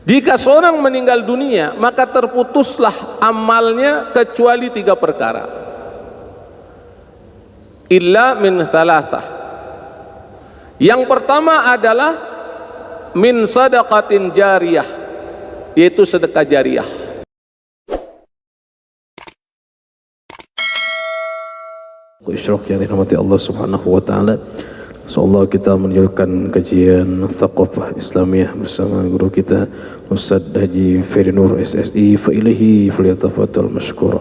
Jika seorang meninggal dunia, maka terputuslah amalnya kecuali 3 perkara. Illa min thalathah. Yang pertama adalah min sadaqatin jariyah, yaitu sedekah jariyah. Isyraq yang dirahmati Allah Subhanahu wa taala. Insyaallah kita menjalankan kajian Thaqafah Islamiyah bersama guru kita Ustaz Haji Ferry Nur SSI, fa ilaihi falyatafaddal mashkura.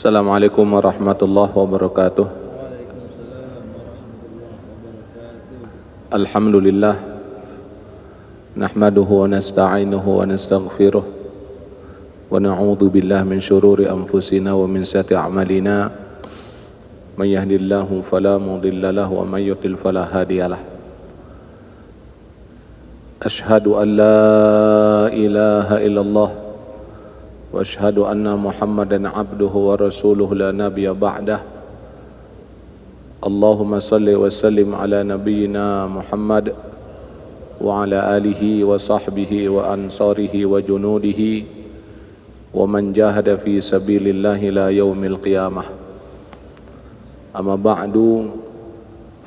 Assalamualaikum warahmatullahi wabarakatuh. Waalaikumsalam warahmatullahi wabarakatuh. Alhamdulillah, nahmaduhu wa nasta'inuhu wa nastaghfiruh wa na'udzu billahi min syururi anfusina wa min sayyiati a'malina. May yahdihillahu fala mudilla lahu wa may yudlil fala hadiyalah. Asyhadu an la ilaha illallah wa asyhadu anna Muhammadan abduhu wa rasuluhu la nabiyya ba'dah. Allahumma salli wa sallim ala nabiyyina Muhammad wa ala alihi wa sahbihi wa ansarihi wa junudihi wa man jahada fi sabilillahi la yaumil qiyamah. Amma ba'du,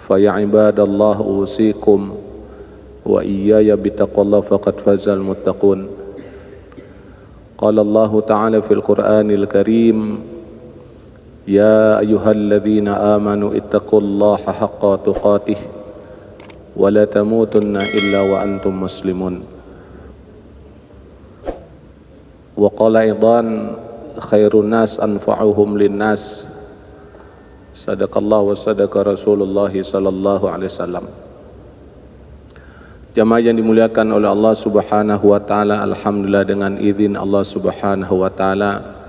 fa ya ibadallah usikum wa iyaya bitaqwallah faqad fazal muttaqun. Qala Allah Ta'ala fil Qur'anil Karim, ya ayyuhalladzina amanu ittaqullaha haqqa tuqatih wa la tamutunna illa wa antum muslimun. Wa qala aidan khairun nas anfa'uhum linnas. Sadaqallah wa sadaqa Rasulullah sallallahu alaihi wasallam. Jamaah yang dimuliakan oleh Allah Subhanahu wa taala, alhamdulillah dengan izin Allah Subhanahu wa taala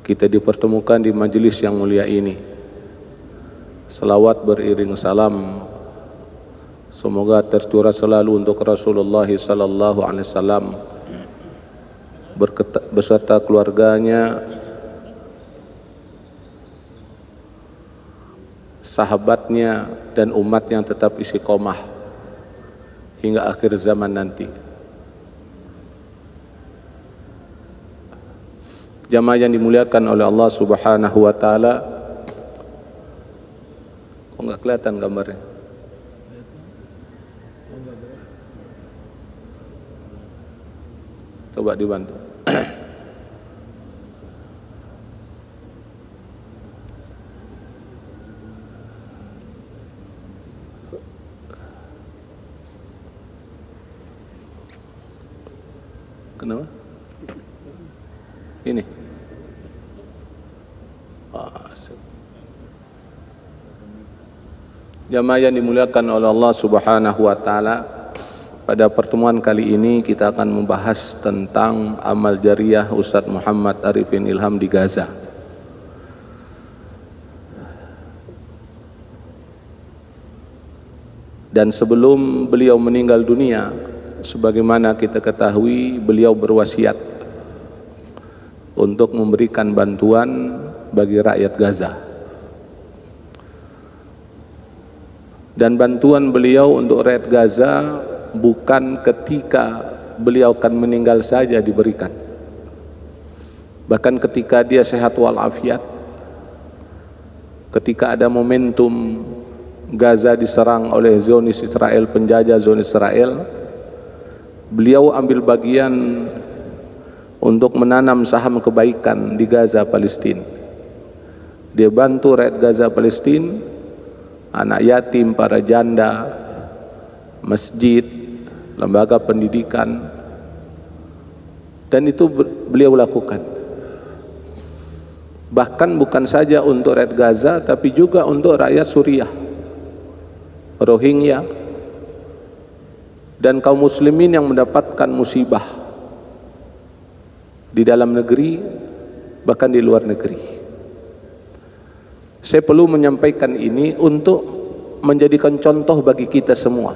kita dipertemukan di majelis yang mulia ini. Selawat beriring salam semoga tercurah selalu untuk Rasulullah sallallahu alaihi wasallam beserta keluarganya, sahabatnya dan umat yang tetap istiqomah hingga akhir zaman nanti. Jamaah yang dimuliakan oleh Allah Subhanahu wa taala, kok enggak kelihatan gambarnya? Coba dibantu. Kenapa? Ini. Jamaah yang dimuliakan oleh Allah Subhanahu wa taala, pada pertemuan kali ini kita akan membahas tentang amal jariyah Ustadz Muhammad Arifin Ilham di Gaza. Dan sebelum beliau meninggal dunia, sebagaimana kita ketahui, beliau berwasiat untuk memberikan bantuan bagi rakyat Gaza. Dan bantuan beliau untuk rakyat Gaza bukan ketika beliau akan meninggal saja diberikan. Bahkan ketika dia sehat walafiat, ketika ada momentum Gaza diserang oleh Zionis Israel, penjajah Zionis Israel, beliau ambil bagian untuk menanam saham kebaikan di Gaza, Palestina. Dia bantu rakyat Gaza, Palestina, anak yatim, para janda, masjid, lembaga pendidikan, dan itu beliau lakukan. Bahkan bukan saja untuk rakyat Gaza, tapi juga untuk rakyat Suriah, Rohingya, dan kaum muslimin yang mendapatkan musibah di dalam negeri, bahkan di luar negeri. Saya perlu menyampaikan ini untuk menjadikan contoh bagi kita semua,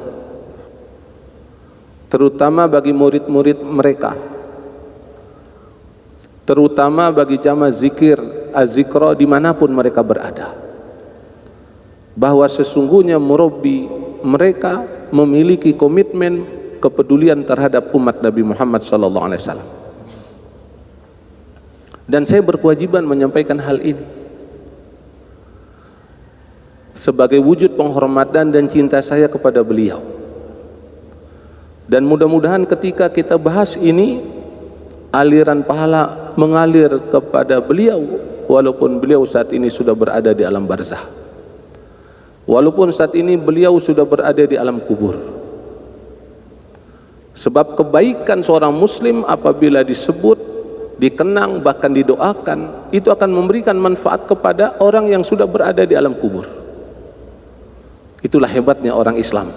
terutama bagi murid-murid mereka, terutama bagi jamaah zikir az-zikra dimanapun mereka berada, bahwa sesungguhnya murabbi mereka memiliki komitmen kepedulian terhadap umat Nabi Muhammad SAW. Dan saya berkewajiban menyampaikan hal ini sebagai wujud penghormatan dan cinta saya kepada beliau. Dan mudah-mudahan ketika kita bahas ini, aliran pahala mengalir kepada beliau, walaupun beliau saat ini sudah berada di alam barzah, walaupun saat ini beliau sudah berada di alam kubur. Sebab kebaikan seorang muslim apabila disebut, dikenang, bahkan didoakan, itu akan memberikan manfaat kepada orang yang sudah berada di alam kubur. Itulah hebatnya orang Islam.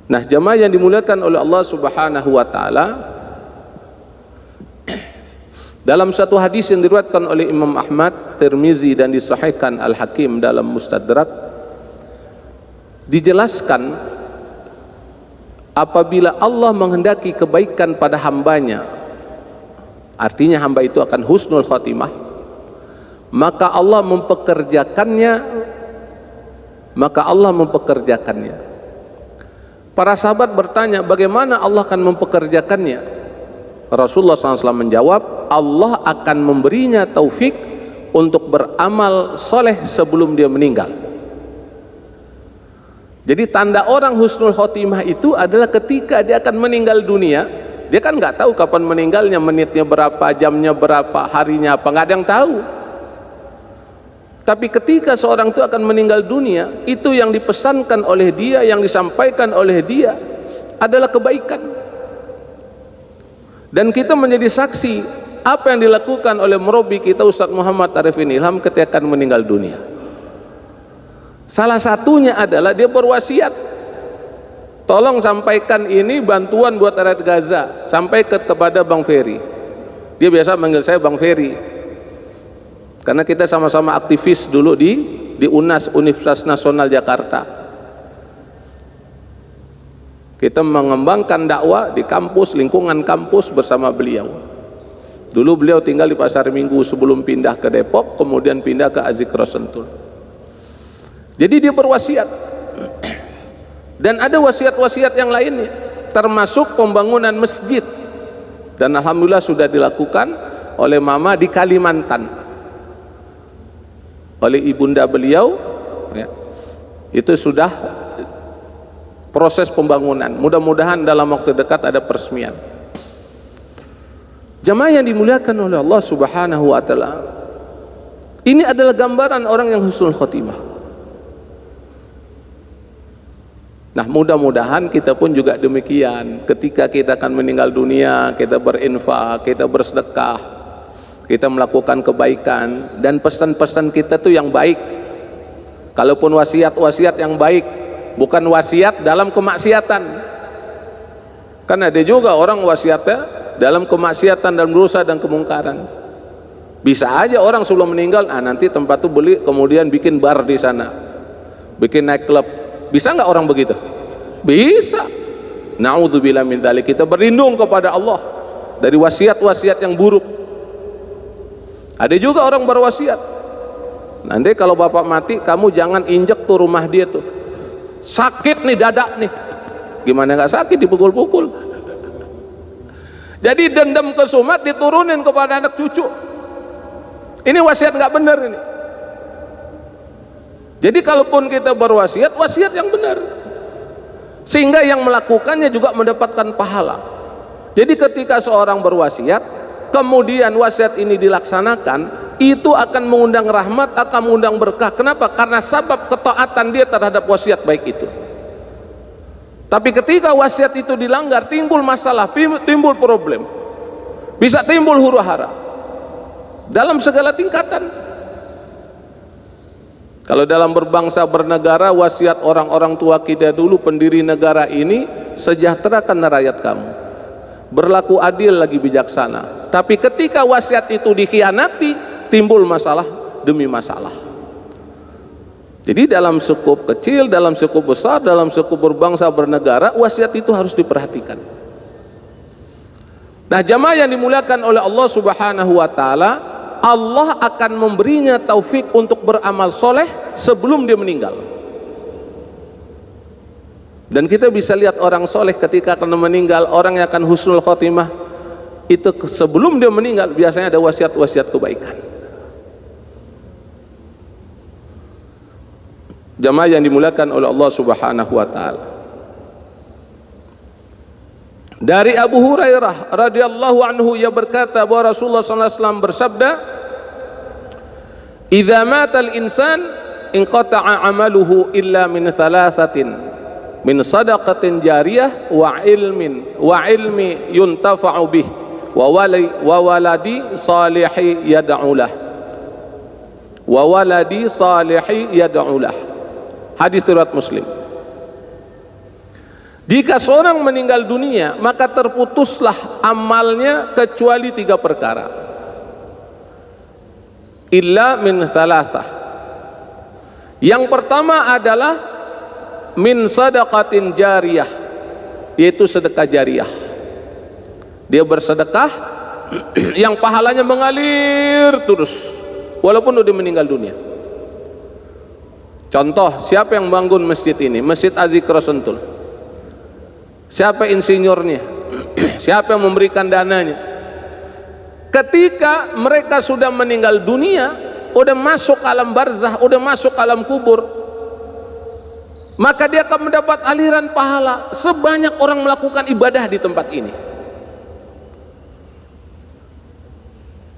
Nah, jamaah yang dimuliakan oleh Allah Subhanahu wa taala, dalam satu hadis yang diriwayatkan oleh Imam Ahmad, Tirmizi, dan disahihkan Al-Hakim dalam Mustadrak, dijelaskan apabila Allah menghendaki kebaikan pada hambanya, artinya hamba itu akan husnul khatimah, maka Allah mempekerjakannya. Para sahabat bertanya, bagaimana Allah akan mempekerjakannya? Rasulullah SAW menjawab, Allah akan memberinya taufik untuk beramal soleh sebelum dia meninggal. Jadi tanda orang husnul khotimah itu adalah ketika dia akan meninggal dunia, dia kan nggak tahu kapan meninggalnya, menitnya berapa, jamnya berapa, harinya apa, nggak ada yang tahu. Tapi ketika seorang itu akan meninggal dunia, itu yang dipesankan oleh dia, yang disampaikan oleh dia adalah kebaikan. Dan kita menjadi saksi apa yang dilakukan oleh murabbi kita Ustaz Muhammad Arifin Ilham ketika akan meninggal dunia. Salah satunya adalah dia berwasiat, tolong sampaikan ini bantuan buat rakyat Gaza, sampai kepada Bang Ferry. Dia biasa manggil saya Bang Ferry, karena kita sama-sama aktivis dulu di UNAS, Universitas Nasional Jakarta. Kita mengembangkan dakwah di kampus, lingkungan kampus bersama beliau. Dulu beliau tinggal di Pasar Minggu sebelum pindah ke Depok, kemudian pindah ke Az-Zikra Sentul. Jadi dia berwasiat. Dan ada wasiat-wasiat yang lainnya, termasuk pembangunan masjid. Dan alhamdulillah sudah dilakukan oleh mama di Kalimantan, oleh ibunda beliau, ya. Itu sudah proses pembangunan. Mudah-mudahan dalam waktu dekat ada peresmian. Jamaah yang dimuliakan oleh Allah Subhanahu wa taala, ini adalah gambaran orang yang husnul khotimah. Nah, mudah-mudahan kita pun juga demikian. Ketika kita akan meninggal dunia, kita berinfak, kita bersedekah, kita melakukan kebaikan, dan pesan-pesan kita tuh yang baik. Kalaupun wasiat-wasiat yang baik, bukan wasiat dalam kemaksiatan. Kan ada juga orang wasiatnya dalam kemaksiatan dan dosa dan kemungkaran. Bisa aja orang sebelum meninggal, nanti tempat itu beli, kemudian bikin bar di sana, bikin night club. Bisa nggak orang begitu? Bisa. Na'udzubillah min dzalik. Kita berlindung kepada Allah dari wasiat-wasiat yang buruk. Ada juga orang berwasiat, nanti kalau bapak mati, kamu jangan injek tuh rumah dia tuh, sakit nih dada nih. Gimana nggak sakit, dipukul-pukul. Jadi dendam kesumat diturunin kepada anak cucu. Ini wasiat nggak benar ini. Jadi kalaupun kita berwasiat, wasiat yang benar, sehingga yang melakukannya juga mendapatkan pahala. Jadi ketika seorang berwasiat, kemudian wasiat ini dilaksanakan, itu akan mengundang rahmat, akan mengundang berkah. Kenapa? Karena sebab ketaatan dia terhadap wasiat baik itu. Tapi ketika wasiat itu dilanggar, timbul masalah, timbul problem, bisa timbul huru-hara dalam segala tingkatan. Kalau dalam berbangsa bernegara, wasiat orang-orang tua kita dulu, pendiri negara ini, sejahterakan rakyat kamu, berlaku adil lagi bijaksana. Tapi ketika wasiat itu dikhianati, timbul masalah demi masalah. Jadi dalam skup kecil, dalam skup besar, dalam skup berbangsa bernegara, wasiat itu harus diperhatikan. Nah, jamaah yang dimuliakan oleh Allah Subhanahu wa taala, Allah akan memberinya taufik untuk beramal soleh sebelum dia meninggal. Dan kita bisa lihat orang soleh ketika akan meninggal, orang yang akan husnul khotimah itu sebelum dia meninggal biasanya ada wasiat-wasiat kebaikan. Jamaah yang dimuliakan oleh Allah Subhanahu wa taala. Dari Abu Hurairah radhiyallahu anhu, ia berkata bahwa Rasulullah sallallahu alaihi wasallam bersabda, "Idza mata al-insan inqata'a 'amaluhu illa min thalathatin, min shadaqatin jariyah wa ilmi yuntafa'u bih wa waladi salihi yad'u lah." Wa waladi salihi yad'u lah. Hadis riwayat Muslim. Jika seorang meninggal dunia, maka terputuslah amalnya kecuali 3 perkara. Illa min thalathah. Yang pertama adalah min sadaqatin jariyah, yaitu sedekah jariyah. Dia bersedekah yang pahalanya mengalir terus walaupun sudah meninggal dunia. Contoh, siapa yang bangun masjid ini? Masjid Az-Zikra Sentul. Siapa insinyurnya? Siapa yang memberikan dananya? Ketika mereka sudah meninggal dunia, udah masuk alam barzah, udah masuk alam kubur, maka dia akan mendapat aliran pahala sebanyak orang melakukan ibadah di tempat ini.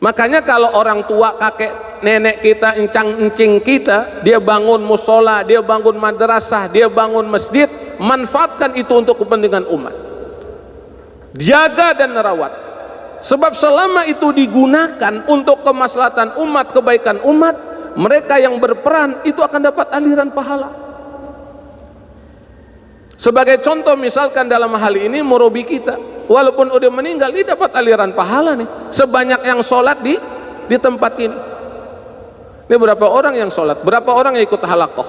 Makanya kalau orang tua, kakek, nenek kita, encang-encing kita, dia bangun musola, dia bangun madrasah, dia bangun masjid, manfaatkan itu untuk kepentingan umat. Jaga dan rawat. Sebab selama itu digunakan untuk kemaslahatan umat, kebaikan umat, mereka yang berperan itu akan dapat aliran pahala. Sebagai contoh, misalkan dalam hal ini murabi kita, walaupun udah meninggal, dia dapat aliran pahala nih, sebanyak yang sholat di tempat ini. Ini berapa orang yang sholat, berapa orang yang ikut halakoh,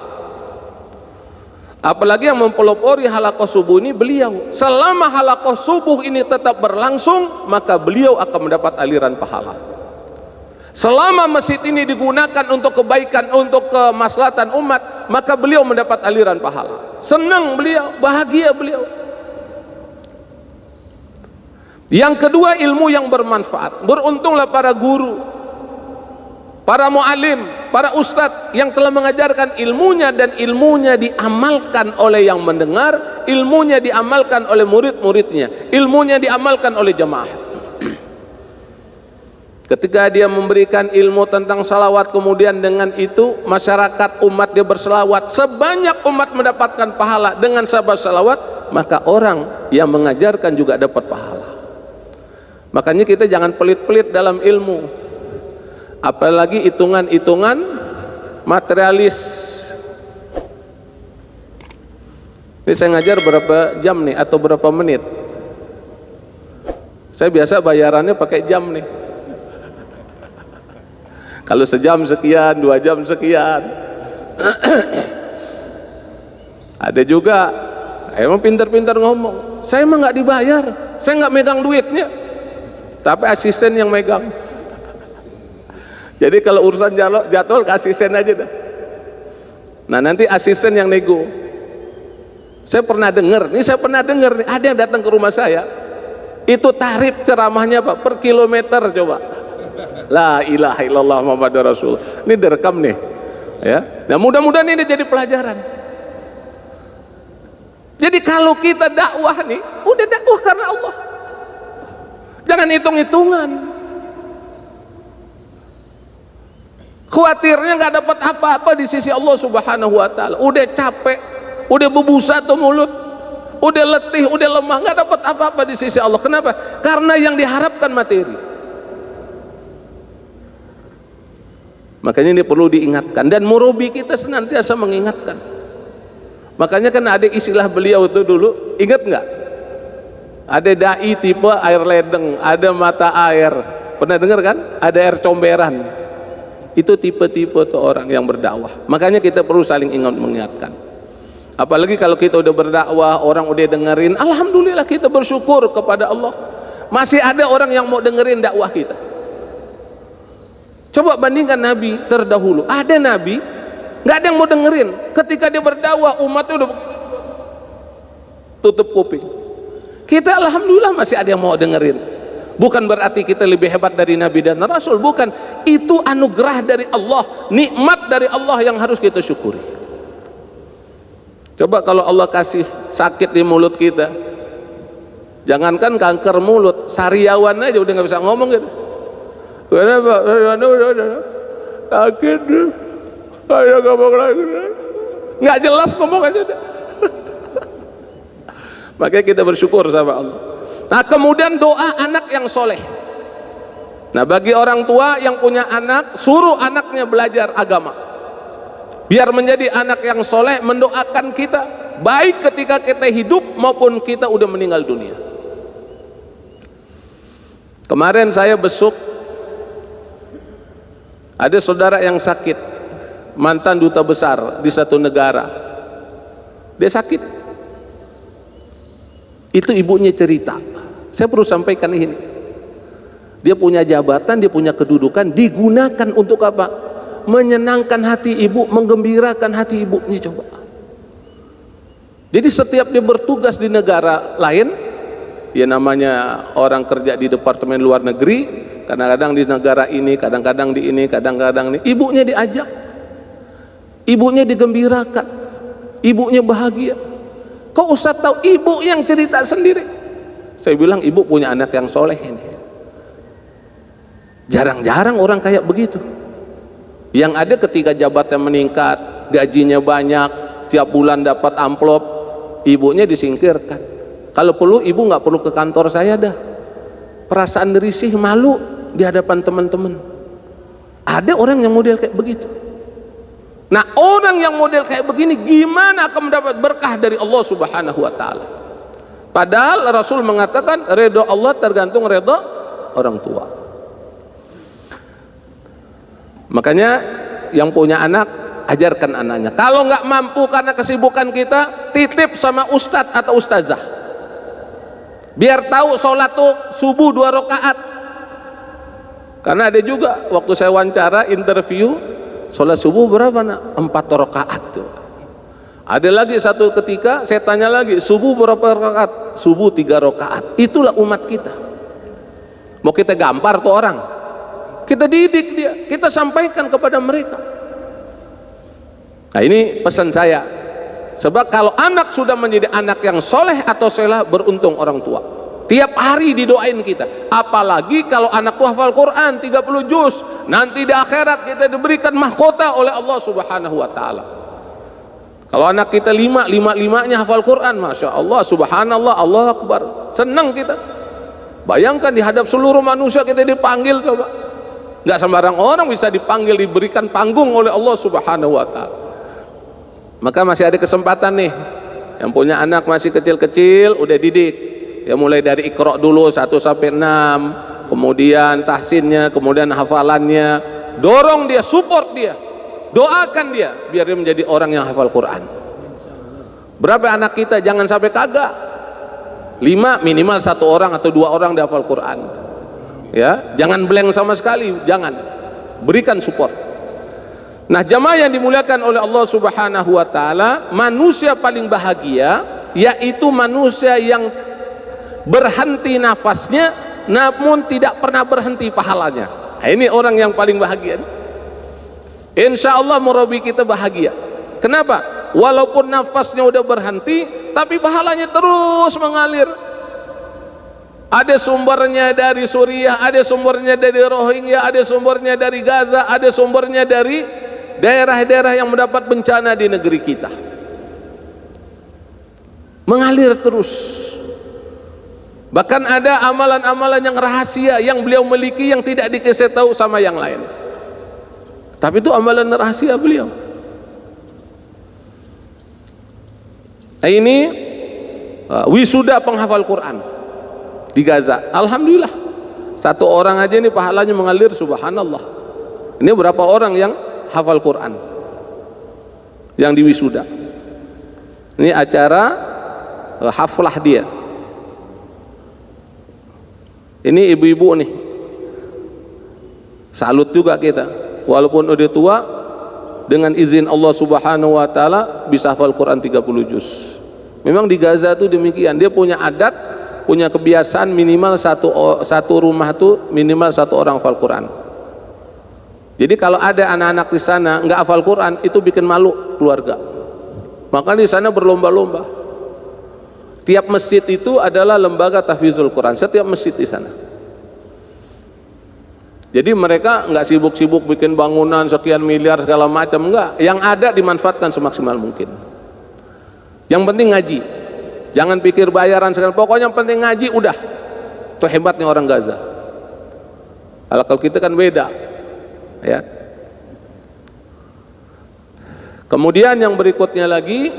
apalagi yang mempelopori halakoh subuh ini beliau. Selama halakoh subuh ini tetap berlangsung, maka beliau akan mendapat aliran pahala. Selama masjid ini digunakan untuk kebaikan, untuk kemaslahatan umat, maka beliau mendapat aliran pahala. Senang beliau, bahagia beliau. Yang kedua, ilmu yang bermanfaat. Beruntunglah para guru, para mu'alim, para ustadz yang telah mengajarkan ilmunya, dan ilmunya diamalkan oleh yang mendengar, ilmunya diamalkan oleh murid-muridnya, ilmunya diamalkan oleh jamaah. Ketika dia memberikan ilmu tentang salawat, kemudian dengan itu masyarakat umat dia berselawat, sebanyak umat mendapatkan pahala dengan sabab salawat, maka orang yang mengajarkan juga dapat pahala. Makanya kita jangan pelit-pelit dalam ilmu, apalagi hitungan-hitungan materialis. Ini saya ngajar berapa jam nih atau berapa menit? Saya biasa bayarannya pakai jam nih. Kalau sejam sekian, 2 jam sekian. Ada juga emang pintar-pintar ngomong, saya emang nggak dibayar, saya nggak megang duitnya, tapi asisten yang megang. Jadi kalau urusan jadwal ke asisten aja dah. Nah nanti asisten yang nego. Saya pernah dengar nih, ada yang datang ke rumah saya, itu tarif ceramahnya Pak per kilometer, coba. La ilaha illallah Muhammadur Rasul. Ini direkam nih, ya. Nah mudah-mudahan ini jadi pelajaran. Jadi kalau kita dakwah nih, udah dakwah karena Allah. Jangan hitung-hitungan. Khawatirnya nggak dapat apa-apa di sisi Allah Subhanahu wa taala. Udah capek, udah berbusa tuh mulut, udah letih, udah lemah, nggak dapat apa-apa di sisi Allah. Kenapa? Karena yang diharapkan materi. Makanya ini perlu diingatkan, dan murabi kita senantiasa mengingatkan. Makanya kan ada istilah beliau itu dulu, ingat nggak? Ada dai tipe air ledeng, ada mata air. Pernah dengar kan? Ada air comberan. Itu tipe-tipe tuh orang yang berdakwah. Makanya kita perlu saling mengingatkan. Apalagi kalau kita udah berdakwah, orang udah dengerin, alhamdulillah kita bersyukur kepada Allah. Masih ada orang yang mau dengerin dakwah kita. Coba bandingkan nabi terdahulu. Ada nabi, nggak ada yang mau dengerin. Ketika dia berdakwah, umatnya udah tutup kuping. Kita alhamdulillah masih ada yang mau dengerin. Bukan berarti kita lebih hebat dari Nabi dan Rasul, bukan. Itu anugerah dari Allah, nikmat dari Allah yang harus kita syukuri. Coba kalau Allah kasih sakit di mulut kita, jangankan kanker mulut, sariawan aja udah nggak bisa ngomong gitu. Kenapa? Sakit, ayo ngomong lagi, nggak jelas ngomong aja deh. Makanya kita bersyukur sama Allah. Nah, kemudian doa anak yang soleh. Nah, bagi orang tua yang punya anak, suruh anaknya belajar agama, biar menjadi anak yang soleh, mendoakan kita baik ketika kita hidup maupun kita udah meninggal dunia. Kemarin saya besuk, ada saudara yang sakit, mantan duta besar di satu negara. Dia sakit, itu ibunya cerita. Saya perlu sampaikan ini. Dia punya jabatan, dia punya kedudukan, digunakan untuk apa? Menyenangkan hati ibu, menggembirakan hati ibunya. Coba. Jadi setiap dia bertugas di negara lain, ya namanya orang kerja di departemen luar negeri, kadang-kadang di negara ini, kadang-kadang di ini, kadang-kadang ini, ibunya diajak, ibunya digembirakan, ibunya bahagia. Kok Ustaz tahu? Ibu yang cerita sendiri. Saya bilang ibu punya anak yang soleh ini. Jarang-jarang orang kayak begitu. Yang ada ketika jabatan meningkat, gajinya banyak, tiap bulan dapat amplop, ibunya disingkirkan. Kalau perlu ibu nggak perlu ke kantor saya dah. Perasaan risih, malu di hadapan teman-teman. Ada orang yang model kayak begitu. Nah, orang yang model kayak begini gimana akan mendapat berkah dari Allah Subhanahu wa taala? Padahal Rasul mengatakan redha Allah tergantung redha orang tua. Makanya yang punya anak, ajarkan anaknya. Kalau nggak mampu karena kesibukan kita, titip sama ustadz atau ustazah. Biar tahu sholat tuh subuh 2 rakaat. Karena ada juga waktu saya wawancara interview, sholat subuh berapa nak? 4 rakaat tuh. Ada lagi satu ketika saya tanya lagi, subuh berapa rakaat? Subuh 3 rakaat. Itulah umat kita. Mau kita gampar tuh orang, kita didik dia, kita sampaikan kepada mereka. Nah, ini pesan saya. Sebab kalau anak sudah menjadi anak yang soleh atau soleh, beruntung orang tua. Tiap hari didoain kita. Apalagi kalau anak tua hafal Quran 30 juz, nanti di akhirat kita diberikan mahkota oleh Allah Subhanahu wa taala. Kalau anak kita 5-5-5-nya hafal Quran, Masya Allah, Subhanallah, Allah Akbar, senang kita. Bayangkan di hadap seluruh manusia kita dipanggil, coba. Nggak sembarang orang bisa dipanggil, diberikan panggung oleh Allah Subhanahu wa ta'ala. Maka masih ada kesempatan nih, yang punya anak masih kecil-kecil, udah didik. Ya mulai dari Iqra dulu 1 sampai 6, kemudian tahsinnya, kemudian hafalannya. Dorong dia, support dia. Doakan dia biar dia menjadi orang yang hafal Quran. Berapa anak kita jangan sampai kagak. 5 minimal 1 orang atau 2 orang dia hafal Quran. Ya, jangan blank sama sekali, jangan. Berikan support. Nah, jamaah yang dimuliakan oleh Allah Subhanahu wa taala, manusia paling bahagia yaitu manusia yang berhenti nafasnya namun tidak pernah berhenti pahalanya. Nah, ini orang yang paling bahagia. Insya Allah murabi kita bahagia. Kenapa? Walaupun nafasnya udah berhenti, tapi pahalanya terus mengalir. Ada sumbernya dari Suriah, ada sumbernya dari Rohingya, ada sumbernya dari Gaza, ada sumbernya dari daerah-daerah yang mendapat bencana di negeri kita. Mengalir terus. Bahkan ada amalan-amalan yang rahasia yang beliau miliki yang tidak dikasih tahu sama yang lain. Tapi itu amalan rahasia beliau. Nah, ini wisuda penghafal Quran di Gaza. Alhamdulillah, satu orang aja ini pahalanya mengalir, subhanallah. Ini berapa orang yang hafal Quran yang diwisuda? Ini acara haflah dia. Ini ibu-ibu nih, salut juga kita, walaupun udah tua, dengan izin Allah subhanahu wa ta'ala bisa hafal Quran 30 juz. Memang di Gaza itu demikian, dia punya adat, punya kebiasaan minimal satu rumah itu minimal satu orang hafal Quran. Jadi kalau ada anak-anak di sana nggak hafal Quran, itu bikin malu keluarga. Maka di sana berlomba-lomba. Tiap masjid itu adalah lembaga tahfizul Quran, setiap masjid di sana. Jadi mereka nggak sibuk-sibuk bikin bangunan sekian miliar segala macam, enggak. Yang ada dimanfaatkan semaksimal mungkin. Yang penting ngaji, jangan pikir bayaran segala. Pokoknya yang penting ngaji udah. Itu hebatnya orang Gaza. Kalau kita kan beda, ya. Kemudian yang berikutnya lagi.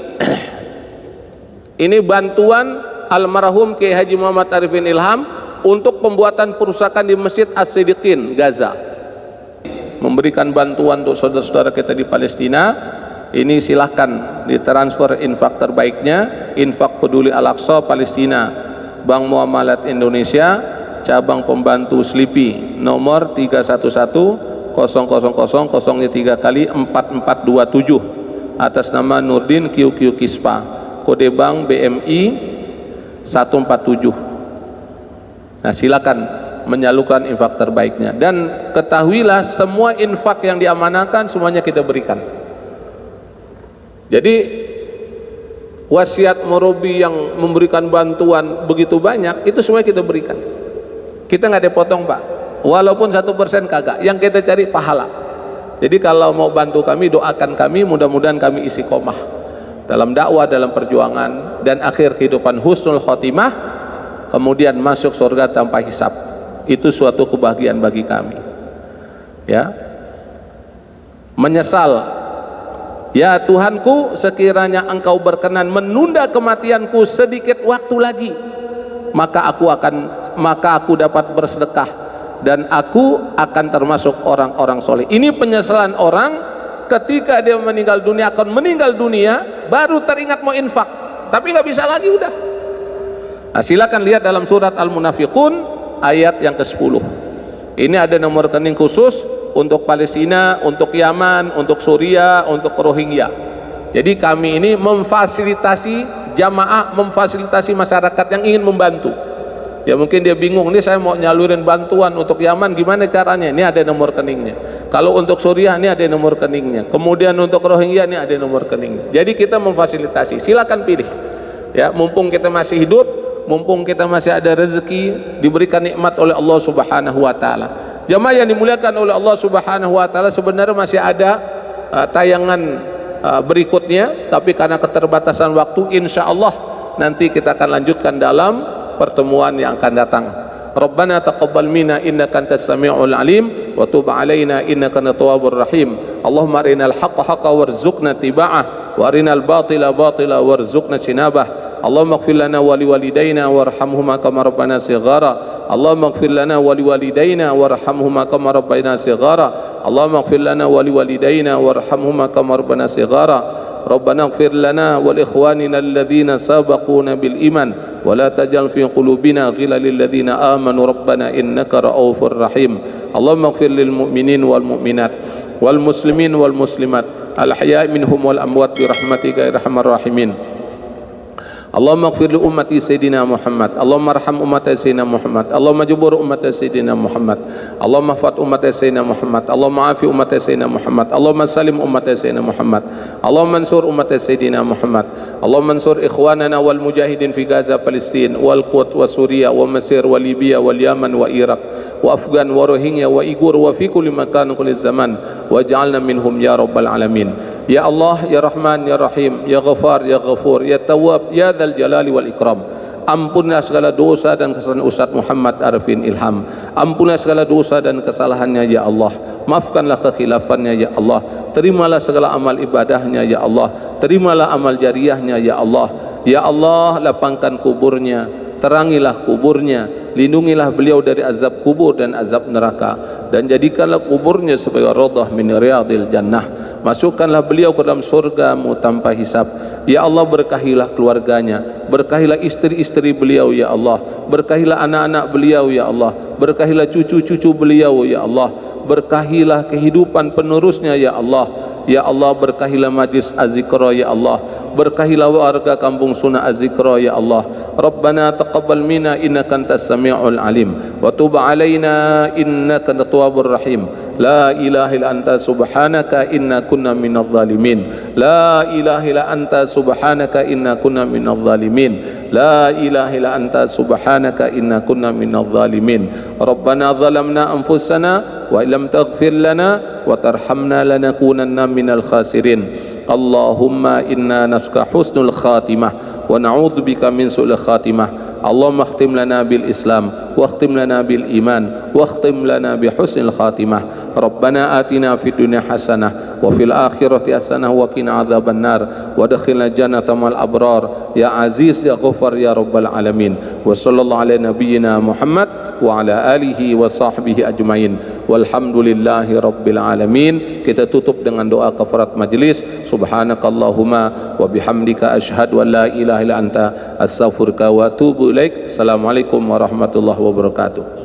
Ini bantuan almarhum Kiai Haji Muhammad Arifin Ilham untuk pembuatan perusakan di Masjid As-Siddiqin Gaza. Memberikan bantuan untuk saudara-saudara kita di Palestina. Ini silahkan ditransfer infak terbaiknya, infak peduli Al-Aqsa Palestina, Bank Muamalat Indonesia, cabang pembantu Slipi, nomor 311 000 03 kali 4427 atas nama Nurdin QQ Kispa. Kode bank BMI 147. Nah, silakan menyalurkan infak terbaiknya, dan ketahuilah semua infak yang diamanahkan semuanya kita berikan. Jadi wasiat murabi yang memberikan bantuan begitu banyak itu semuanya kita berikan. Kita nggak dipotong, Pak. Walaupun 1% kagak. Yang kita cari pahala. Jadi kalau mau bantu kami, doakan kami, mudah-mudahan kami istiqomah dalam dakwah, dalam perjuangan, dan akhir kehidupan husnul khotimah, kemudian masuk surga tanpa hisab. Itu suatu kebahagiaan bagi kami, ya. Menyesal, ya Tuhanku, sekiranya Engkau berkenan menunda kematianku sedikit waktu lagi, maka aku dapat bersedekah dan aku akan termasuk orang-orang soleh. Ini penyesalan orang ketika dia meninggal dunia, akan meninggal dunia baru teringat mau infak, tapi nggak bisa lagi udah. Nah, silakan lihat dalam surat Al-Munafiqun ayat yang ke-10. Ini ada nomor rekening khusus untuk Palestina, untuk Yaman, untuk Suriah, untuk Rohingya. Jadi kami ini memfasilitasi jamaah, memfasilitasi masyarakat yang ingin membantu. Ya mungkin dia bingung, ini saya mau nyalurin bantuan untuk Yaman, gimana caranya? Ini ada nomor rekeningnya. Kalau untuk Suriah ini ada nomor rekeningnya. Kemudian untuk Rohingya ini ada nomor rekeningnya. Jadi kita memfasilitasi. Silakan pilih. Ya, mumpung kita masih hidup, mumpung kita masih ada rezeki, diberikan nikmat oleh Allah Subhanahu wa taala. Jamaah yang dimuliakan oleh Allah Subhanahu wa taala, sebenarnya masih ada tayangan berikutnya, tapi karena keterbatasan waktu, insya Allah nanti kita akan lanjutkan dalam pertemuan yang akan datang. Rabbana taqabbal minna innaka antas samiul alim wa tub alaina innaka antat tawwabur rahim. Allahumma arinal haqqa haqqan warzuqna tiba'ah wa arinal batila batila warzuqna jinabah. Allahumma ighfir lana wa liwalidayna warhamhuma kama rabbana shighara. Allahumma ighfir lana wa liwalidayna warhamhuma kama rabbana shighara. Allahumma ighfir lana wa liwalidayna warhamhuma kama rabbana shighara. ربنا اغفر لنا ولإخواننا الذين سبقونا بالإيمان ولا تجعل في قلوبنا غلا للذين آمنوا ربنا إنك رؤوف رحيم اللهم اغفر للمؤمنين والمؤمنات والمسلمين والمسلمات الأحياء منهم والأموات برحمتك يا أرحم الراحمين Allahumma ighfir li ummati Sayyidina Muhammad, Allahumma arham ummati Sayyidina Muhammad, Allahumma jubur ummati Sayyidina Muhammad, Allahumma fat ummati Sayyidina Muhammad, Allahumma afi ummati Sayyidina Muhammad, Allahumma salim ummati Sayyidina Muhammad, Allahumma ansur ummati Sayyidina Muhammad, Allahumma ansur ikhwanana wal mujahidin fi Gaza, Palestin, wal Quds wa Suriah wa Mesir wa Libya wal Yaman wa Iraq wa Afgan wa Rohingya wa Igur wa fi kulli makan kulli zaman waj'alna minhum ya rabbal alamin. Ya Allah, ya Rahman, ya Rahim, ya Ghafar, ya Ghafur, ya Tawwab, ya Dzal Jalali wal Ikram. Ampunlah segala dosa dan kesalahan Ustaz Muhammad Arifin Ilham. Ampunlah segala dosa dan kesalahannya ya Allah. Maafkanlah kekhilafannya ya Allah. Terimalah segala amal ibadahnya ya Allah. Terimalah amal jariahnya ya Allah. Ya Allah, lapangkan kuburnya, terangilah kuburnya, lindungilah beliau dari azab kubur dan azab neraka, dan jadikanlah kuburnya sebagai raudhah min riyadil jannah. Masukkanlah beliau ke dalam surga-Mu tanpa hisab. Ya Allah, berkahilah keluarganya, berkahilah istri-istri beliau ya Allah, berkahilah anak-anak beliau ya Allah, berkahilah cucu-cucu beliau ya Allah, berkahilah kehidupan penerusnya ya Allah. Ya Allah, berkahilah majlis Az-Zikra ya Allah, berkahilah warga kampung Sunnah Az-Zikra ya Allah. Rabbana taqabbal minna innaka antas samiul alim wa tub alaina innaka antat tawwabur rahim. La ilaha illa anta subhanaka inna kunna minadh zalimin. La ilaha illa anta subhanaka inna kunna minadh zalimin. La ilaha illa anta subhanaka inna kunna minadh zalimin. Rabbana zalamna anfusana wa illam taghfir lana wa tarhamna lanakunanna minal khasirin. Allahumma inna nas'aluka husnul khatimah wa na'udzu bika min su'il khatimah. Allahumma khtim lana bil Islam wa khtim lana bil iman wa khtim lana bi husnil khatimah. Rabbana atina fid dunya hasanah wa fil akhirati hasanah wa qina adzaban nar wa adkhilna jannata mal abrar ya aziz ya ghafar ya rabbal alamin. Wa sallallahu ala nabiyyina Muhammad wa ala alihi wa sahbihi ajmain. Walhamdulillahi rabbil alamin. Kita tutup dengan doa kafarat majlis. Subhanakallahumma wa bihamdika asyhadu an la ilaha illa anta astaghfiruka wa atubu ilaik. Assalamualaikum warahmatullahi wabarakatuh.